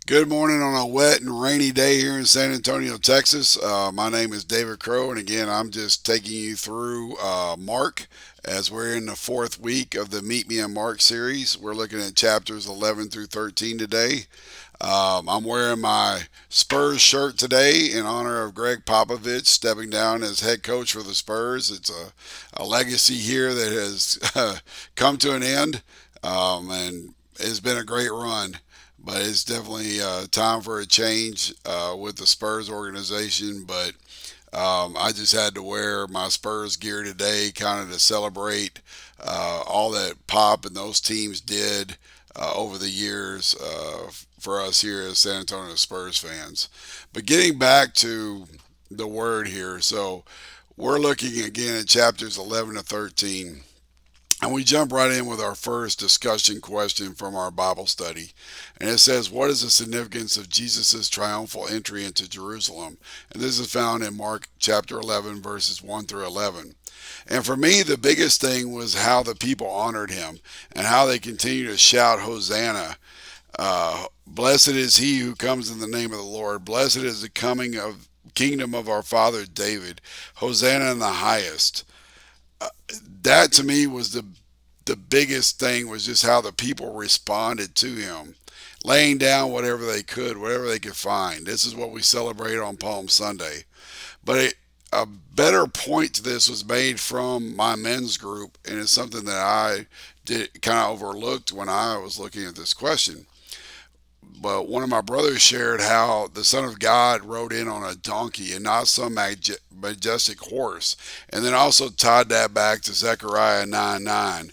Good morning on a wet and rainy day here in San Antonio, Texas. My name is David Crow, and again, I'm just taking you through Mark as we're in the fourth week of the Meet Me in Mark series. We're looking at chapters 11 through 13 today. I'm wearing my Spurs shirt today in honor of Greg Popovich stepping down as head coach for the Spurs. It's a legacy here that has come to an end, and it's been a great run. But it's definitely time for a change with the Spurs organization. But I just had to wear my Spurs gear today, kind of to celebrate all that Pop and those teams did over the years for us here as San Antonio Spurs fans. But getting back to the word here, so we're looking again at chapters 11 to 13. And we jump right in with our first discussion question from our Bible study. And it says, what is the significance of Jesus' triumphal entry into Jerusalem? And this is found in Mark chapter 11, verses 1 through 11. And for me, the biggest thing was how the people honored him and how they continue to shout, Hosanna. Blessed is he who comes in the name of the Lord. Blessed is the coming of kingdom of our father David. Hosanna in the highest. That to me was the biggest thing was just how the people responded to him, laying down whatever they could, whatever they could find. This is what we celebrate on Palm Sunday. But a better point to this was made from my men's group, and it's something that I did kind of overlooked when I was looking at this question. But one of my brothers shared how the Son of God rode in on a donkey and not some majestic horse, and then also tied that back to Zechariah 9:9,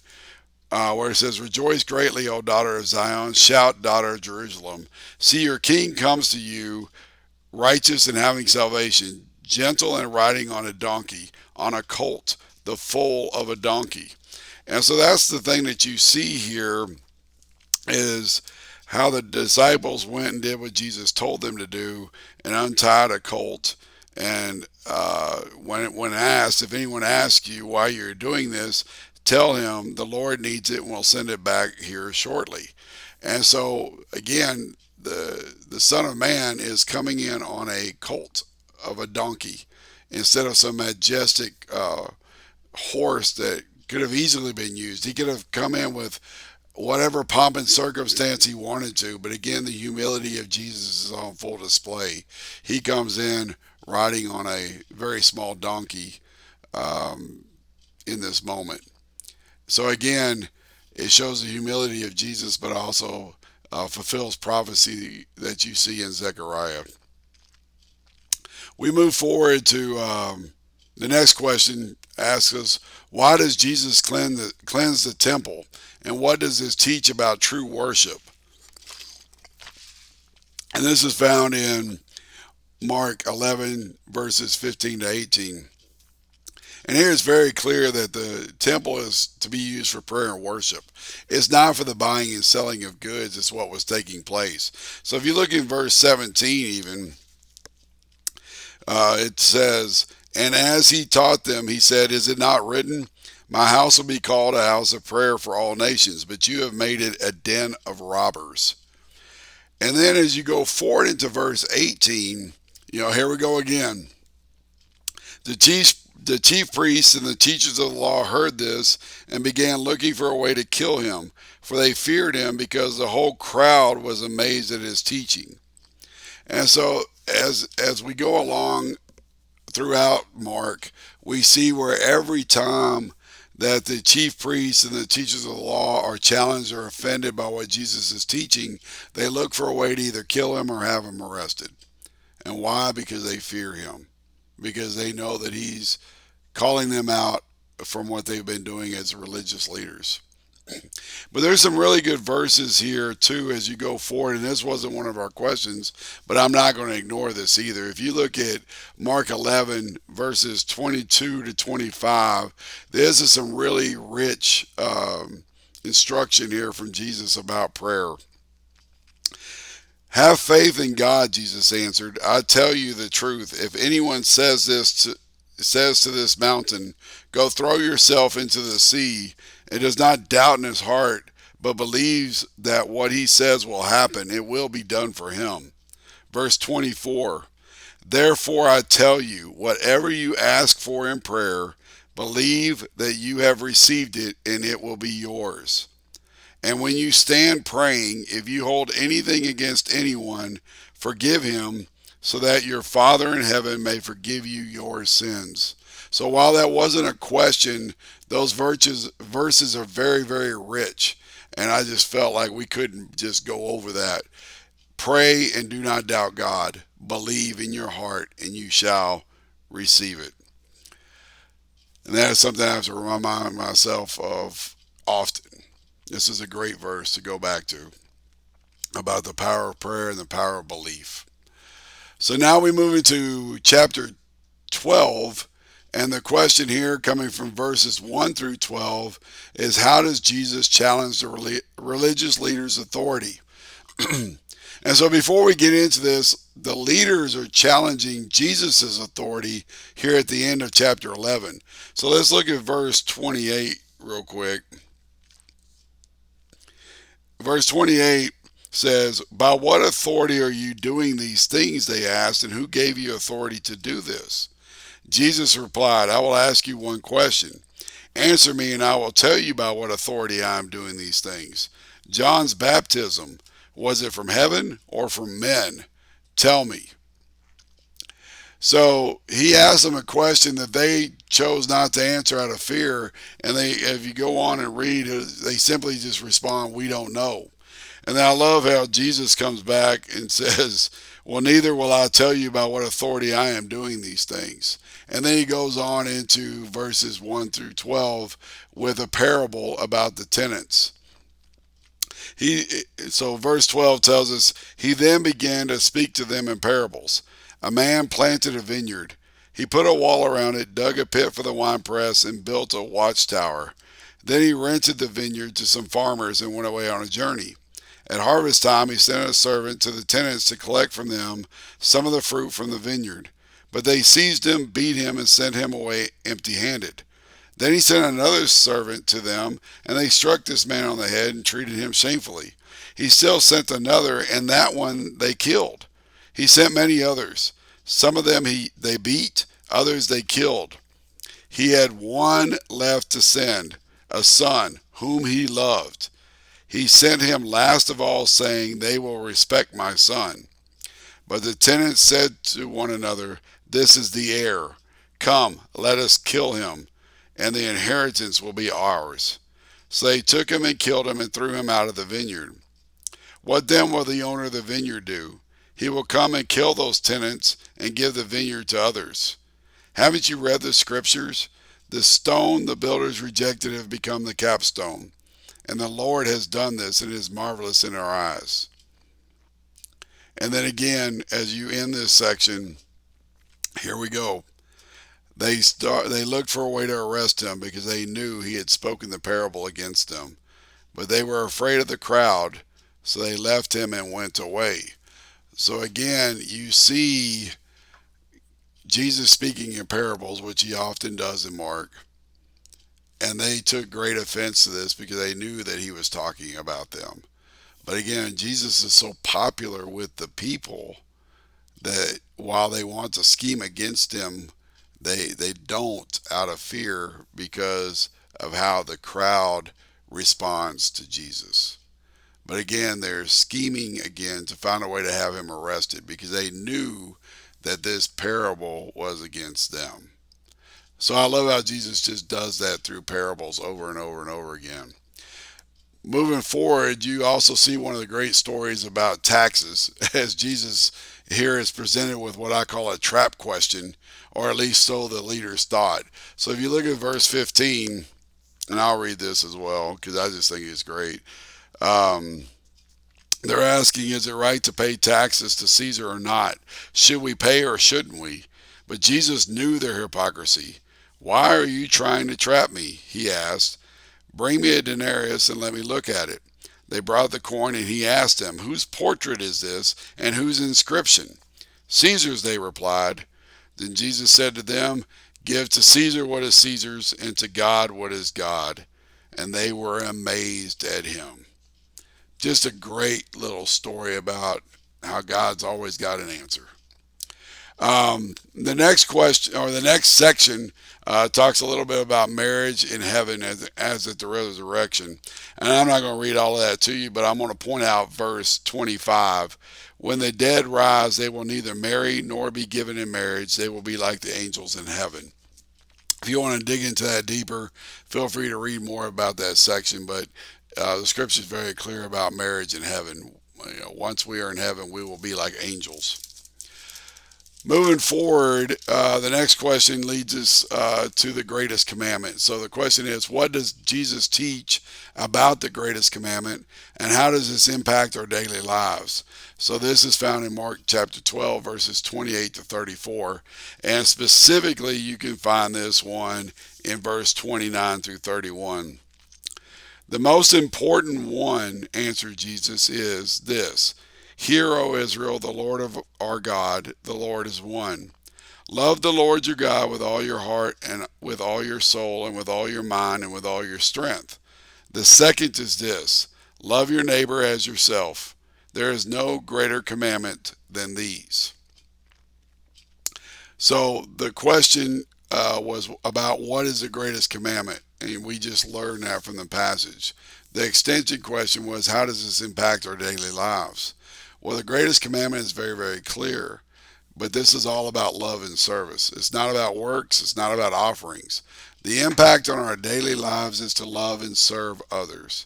where it says, Rejoice greatly, O daughter of Zion, shout, daughter of Jerusalem. See, your king comes to you, righteous and having salvation, gentle and riding on a donkey, on a colt, the foal of a donkey. And so that's the thing that you see here is how the disciples went and did what Jesus told them to do and untied a colt. And when asked, if anyone asks you why you're doing this, tell him the Lord needs it and we'll send it back here shortly. And so, again, the Son of Man is coming in on a colt of a donkey instead of some majestic horse that could have easily been used. He could have come in with whatever pomp and circumstance he wanted to. But again, the humility of Jesus is on full display. He comes in riding on a very small donkey in this moment. So again, it shows the humility of Jesus, but also fulfills prophecy that you see in Zechariah. We move forward to the next question. Asks us, why does Jesus cleanse the temple? And what does this teach about true worship? And this is found in Mark 11, verses 15 to 18. And here it's very clear that the temple is to be used for prayer and worship. It's not for the buying and selling of goods, it's what was taking place. So if you look in verse 17, even, it says, And as he taught them, he said, Is it not written, My house will be called a house of prayer for all nations, but you have made it a den of robbers. And then as you go forward into verse 18, here we go again. The chief priests and the teachers of the law heard this and began looking for a way to kill him, for they feared him because the whole crowd was amazed at his teaching. And so as we go along throughout Mark, we see where every time that the chief priests and the teachers of the law are challenged or offended by what Jesus is teaching, they look for a way to either kill him or have him arrested. And why? Because they fear him. Because they know that he's calling them out from what they've been doing as religious leaders. But there's some really good verses here too as you go forward, and this wasn't one of our questions, but I'm not going to ignore this either. If you look at Mark 11 verses 22 to 25, this is some really rich instruction here from Jesus about prayer. Have faith in God, Jesus answered. I tell you the truth. If anyone says to this mountain, Go throw yourself into the sea, and does not doubt in his heart, but believes that what he says will happen, it will be done for him. Verse 24, therefore I tell you, whatever you ask for in prayer, believe that you have received it and it will be yours. And when you stand praying, if you hold anything against anyone, forgive him, so that your Father in heaven may forgive you your sins. So while that wasn't a question, those verses are very, very rich. And I just felt like we couldn't just go over that. Pray and do not doubt God. Believe in your heart and you shall receive it. And that is something I have to remind myself of often. This is a great verse to go back to about the power of prayer and the power of belief. So now we move into chapter 12. And the question here, coming from verses 1 through 12, is how does Jesus challenge the religious leaders' authority? And so before we get into this, the leaders are challenging Jesus' authority here at the end of chapter 11. So let's look at verse 28 real quick. Verse 28 says, by what authority are you doing these things, they asked, and who gave you authority to do this? Jesus replied, I will ask you one question. Answer me, and I will tell you by what authority I am doing these things. John's baptism, was it from heaven or from men? Tell me. So he asked them a question that they chose not to answer out of fear. And if you go on and read, they simply just respond, we don't know. And then I love how Jesus comes back and says, well, neither will I tell you by what authority I am doing these things. And then he goes on into verses 1 through 12 with a parable about the tenants. So verse 12 tells us, he then began to speak to them in parables. A man planted a vineyard. He put a wall around it, dug a pit for the winepress, and built a watchtower. Then he rented the vineyard to some farmers and went away on a journey. At harvest time, he sent a servant to the tenants to collect from them some of the fruit from the vineyard. But they seized him, beat him, and sent him away empty-handed. Then he sent another servant to them, and they struck this man on the head and treated him shamefully. He still sent another, and that one they killed. He sent many others. Some of them they beat, others they killed. He had one left to send, a son, whom he loved. He sent him last of all, saying, they will respect my son. But the tenants said to one another, this is the heir. Come, let us kill him, and the inheritance will be ours. So they took him and killed him and threw him out of the vineyard. What then will the owner of the vineyard do? He will come and kill those tenants and give the vineyard to others. Haven't you read the scriptures? The stone the builders rejected have become the capstone. And the Lord has done this, and it is marvelous in our eyes. And then again, as you end this section, here we go. They looked for a way to arrest him because they knew he had spoken the parable against them. But they were afraid of the crowd, so they left him and went away. So again, you see Jesus speaking in parables, which he often does in Mark. And they took great offense to this because they knew that he was talking about them. But again, Jesus is so popular with the people that while they want to scheme against him, they don't out of fear because of how the crowd responds to Jesus. But again, they're scheming again to find a way to have him arrested because they knew that this parable was against them. So I love how Jesus just does that through parables over and over and over again. Moving forward, you also see one of the great stories about taxes, as Jesus here is presented with what I call a trap question, or at least so the leaders thought. So if you look at verse 15, and I'll read this as well because I just think it's great. They're asking, is it right to pay taxes to Caesar or not? Should we pay or shouldn't we? But Jesus knew their hypocrisy. Why are you trying to trap me? He asked. Bring me a denarius and let me look at it. They brought the coin, and he asked them, whose portrait is this, and whose inscription? Caesar's, they replied. Then Jesus said to them, give to Caesar what is Caesar's, and to God what is God. And they were amazed at him. Just a great little story about how God's always got an answer. The next question, or the next section, talks a little bit about marriage in heaven as at the resurrection. And I'm not going to read all of that to you, but I'm going to point out verse 25. When the dead rise, they will neither marry nor be given in marriage. They will be like the angels in heaven. If you want to dig into that deeper, feel free to read more about that section. But the scripture is very clear about marriage in heaven. Once we are in heaven, we will be like angels. Moving forward, the next question leads us to the greatest commandment. So the question is, what does Jesus teach about the greatest commandment, and how does this impact our daily lives? So this is found in Mark chapter 12, verses 28 to 34. And specifically, you can find this one in verse 29 through 31. The most important one, answered Jesus, is this: Hear, O Israel, the Lord of our God, the Lord is one. Love the Lord your God with all your heart and with all your soul and with all your mind and with all your strength. The second is this: love your neighbor as yourself. There is no greater commandment than these. So the question was about what is the greatest commandment, and we just learned that from the passage. The extension question was, how does this impact our daily lives? Well, the greatest commandment is very, very clear, but this is all about love and service. It's not about works, it's not about offerings. The impact on our daily lives is to love and serve others.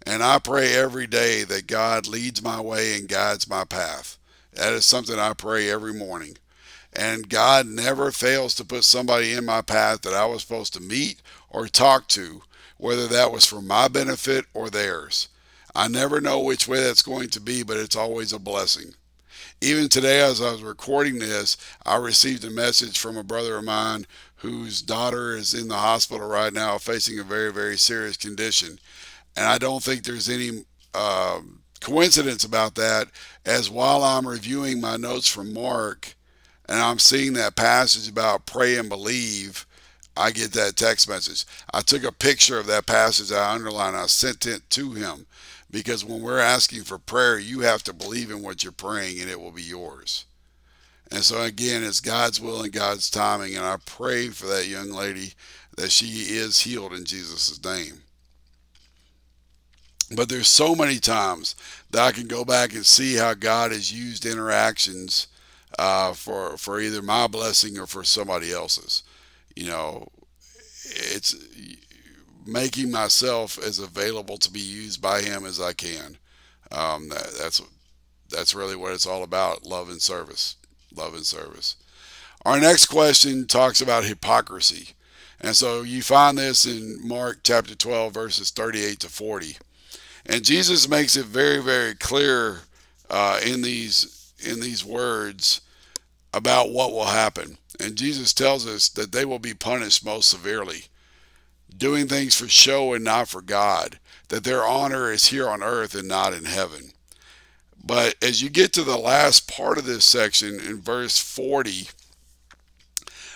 And I pray every day that God leads my way and guides my path. That is something I pray every morning. And God never fails to put somebody in my path that I was supposed to meet or talk to, whether that was for my benefit or theirs. I never know which way that's going to be, but it's always a blessing. Even today, as I was recording this, I received a message from a brother of mine whose daughter is in the hospital right now facing a very, very serious condition. And I don't think there's any coincidence about that, as while I'm reviewing my notes from Mark, and I'm seeing that passage about pray and believe, I get that text message. I took a picture of that passage, I underlined, I sent it to him, because when we're asking for prayer, you have to believe in what you're praying and it will be yours. And so again, it's God's will and God's timing, and I pray for that young lady that she is healed in Jesus' name. But there's so many times that I can go back and see how God has used interactions for either my blessing or for somebody else's. You know, it's making myself as available to be used by Him as I can. That's really what it's all about: love and service. Love and service. Our next question talks about hypocrisy, and so you find this in Mark chapter 12, verses 38 to 40. And Jesus makes it very, very clear in these words about what will happen. And Jesus tells us that they will be punished most severely, doing things for show and not for God, that their honor is here on earth and not in heaven. But as you get to the last part of this section in verse 40,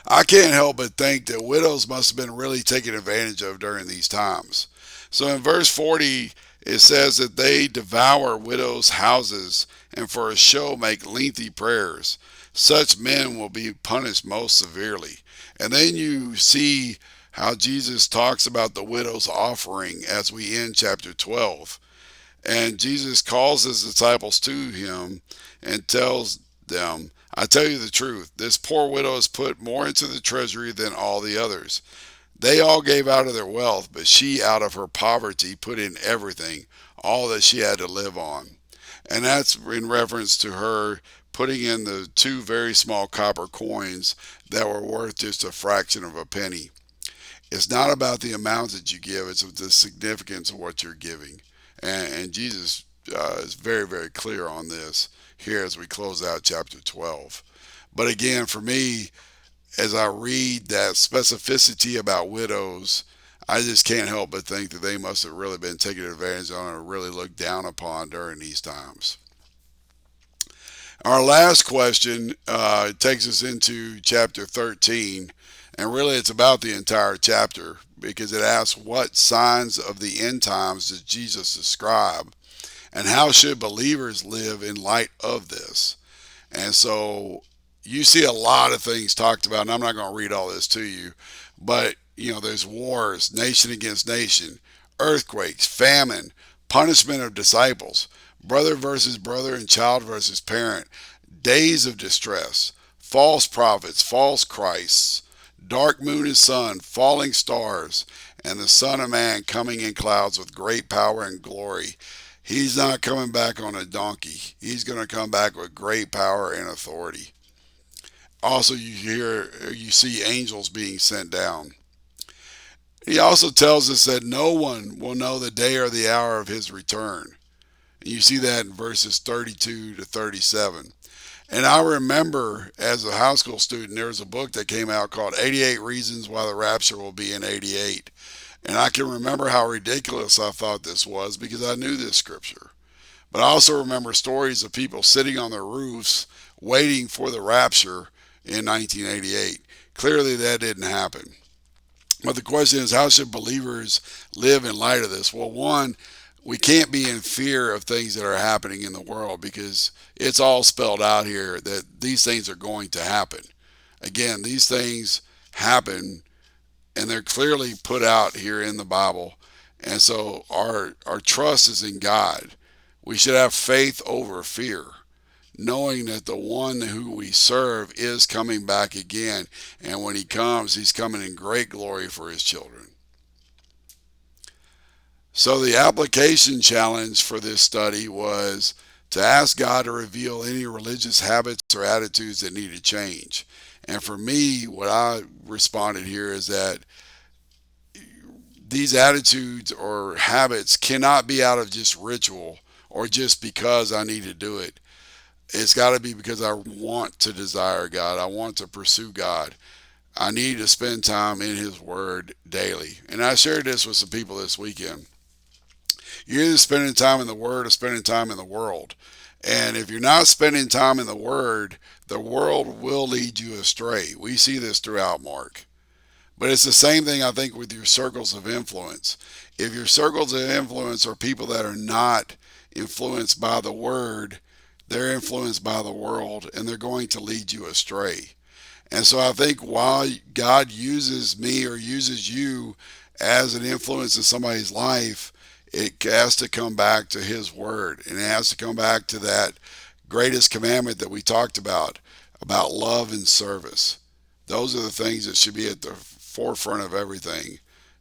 I can't help but think that widows must have been really taken advantage of during these times. So in verse 40, it says that they devour widows' houses and for a show make lengthy prayers. Such men will be punished most severely. And then you see how Jesus talks about the widow's offering as we end chapter 12. And Jesus calls his disciples to him and tells them, I tell you the truth, this poor widow has put more into the treasury than all the others. They all gave out of their wealth, but she out of her poverty put in everything, all that she had to live on. And that's in reference to her putting in the two very small copper coins that were worth just a fraction of a penny. It's not about the amount that you give, it's the significance of what you're giving. And Jesus is very, very clear on this here as we close out chapter 12. But again, for me, as I read that specificity about widows, I just can't help but think that they must have really been taken advantage of or really looked down upon during these times. Our last question takes us into chapter 13, and really it's about the entire chapter because it asks what signs of the end times does Jesus describe? And how should believers live in light of this? And so you see a lot of things talked about, and I'm not going to read all this to you, but there's wars, nation against nation, earthquakes, famine, punishment of disciples, brother versus brother, and child versus parent, days of distress, false prophets, false Christs, dark moon and sun, falling stars, and the Son of Man coming in clouds with great power and glory. He's not coming back on a donkey. He's going to come back with great power and authority. Also, you see angels being sent down. He also tells us that no one will know the day or the hour of his return. And you see that in verses 32 to 37. And I remember as a high school student, there was a book that came out called 88 Reasons Why the Rapture Will Be in 88. And I can remember how ridiculous I thought this was because I knew this scripture. But I also remember stories of people sitting on their roofs waiting for the rapture in 1988. Clearly, that didn't happen. But the question is, how should believers live in light of this? Well, one, we can't be in fear of things that are happening in the world because it's all spelled out here that these things are going to happen. Again, these things happen and they're clearly put out here in the Bible. And so our trust is in God. We should have faith over fear, knowing that the one who we serve is coming back again. And when he comes, he's coming in great glory for his children. So the application challenge for this study was to ask God to reveal any religious habits or attitudes that need to change. And for me, what I responded here is that these attitudes or habits cannot be out of just ritual or just because I need to do it. It's got to be because I want to desire God. I want to pursue God. I need to spend time in His Word daily. And I shared this with some people this weekend. You're either spending time in the Word or spending time in the world. And if you're not spending time in the world will lead you astray. We see this throughout Mark. But it's the same thing, I think, with your circles of influence. If your circles of influence are people that are not influenced by the Word, they're influenced by the world, and they're going to lead you astray. And so I think while God uses me or uses you as an influence in somebody's life, it has to come back to His Word, and it has to come back to that greatest commandment that we talked about love and service. Those are the things that should be at the forefront of everything,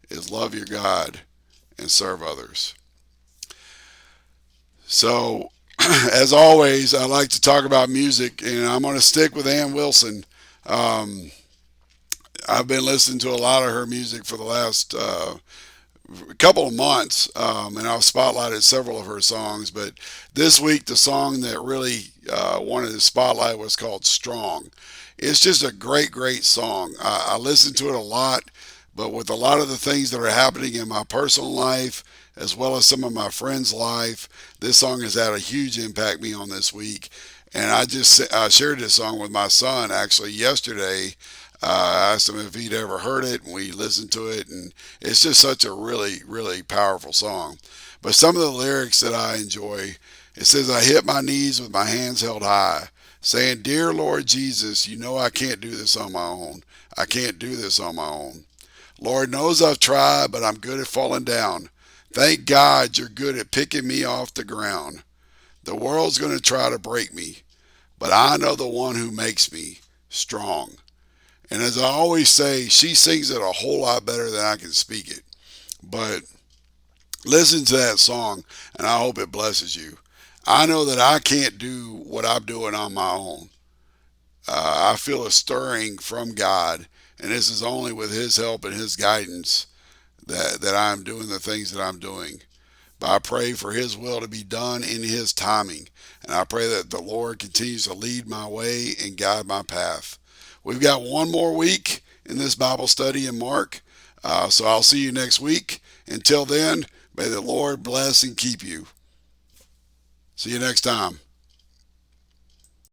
is love your God and serve others. So, as always, I like to talk about music, and I'm going to stick with Ann Wilson. I've been listening to a lot of her music for the last couple of months, and I've spotlighted several of her songs. But this week, the song that really wanted to spotlight was called Strong. It's just a great, great song. I listen to it a lot, but with a lot of the things that are happening in my personal life, as well as some of my friends' life, this song has had a huge impact me on this week. And I shared this song with my son actually yesterday. I asked him if he'd ever heard it, and we listened to it, and it's just such a really, really powerful song. But some of the lyrics that I enjoy, it says, I hit my knees with my hands held high, saying, Dear Lord Jesus, you know I can't do this on my own. I can't do this on my own. Lord knows I've tried, but I'm good at falling down. Thank God you're good at picking me off the ground. The world's going to try to break me, but I know the one who makes me strong. And as I always say, she sings it a whole lot better than I can speak it. But listen to that song, and I hope it blesses you. I know that I can't do what I'm doing on my own. I feel a stirring from God, and this is only with His help and His guidance that I'm doing the things that I'm doing. But I pray for His will to be done in His timing. And I pray that the Lord continues to lead my way and guide my path. We've got one more week in this Bible study in Mark. So I'll see you next week. Until then, may the Lord bless and keep you. See you next time.